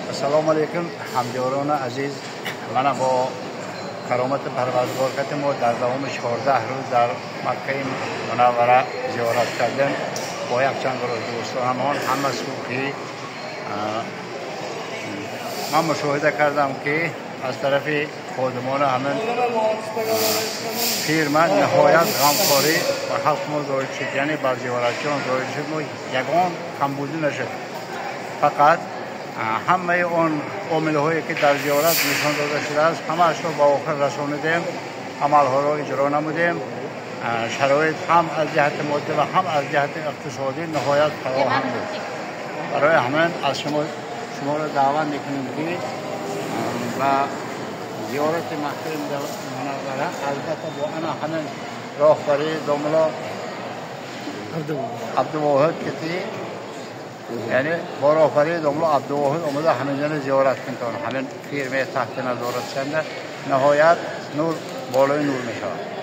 السلام علیکم همجوران عزیز. من با کرامت پروردگار کردم و در دوام 14 روز در مکه منوره زیارت کردم با یک چند گروه دوستانم همه صوفی. من مشاهده کردم که از طرف خادمان همین پیرمرد نهایت غمخواری و خلق ما ظاهر شد، یعنی بر زیارتچیان ظاهر شد و یگان کمبودی نشد، فقط همه اون عامل‌هایی که در زیارت نشان داده شده است همه‌اش را به آخر رسانیدیم، عمل‌ها را اجرا نمودیم. شرایط هم از جهت مادی و هم از جهت اقتصادی نهایت فراهم بود. برای همین از شما را دعوت می‌کنیم که و زیارت مکه منوره البته با انا همین راهبری داملا عبدالواحد کتی، یعنی با راهبری داملا عبدالواحد اومده همین زیارت کنتون، همین پیرمه تحت نظارت شنده نهایت نور بالای نور میشود.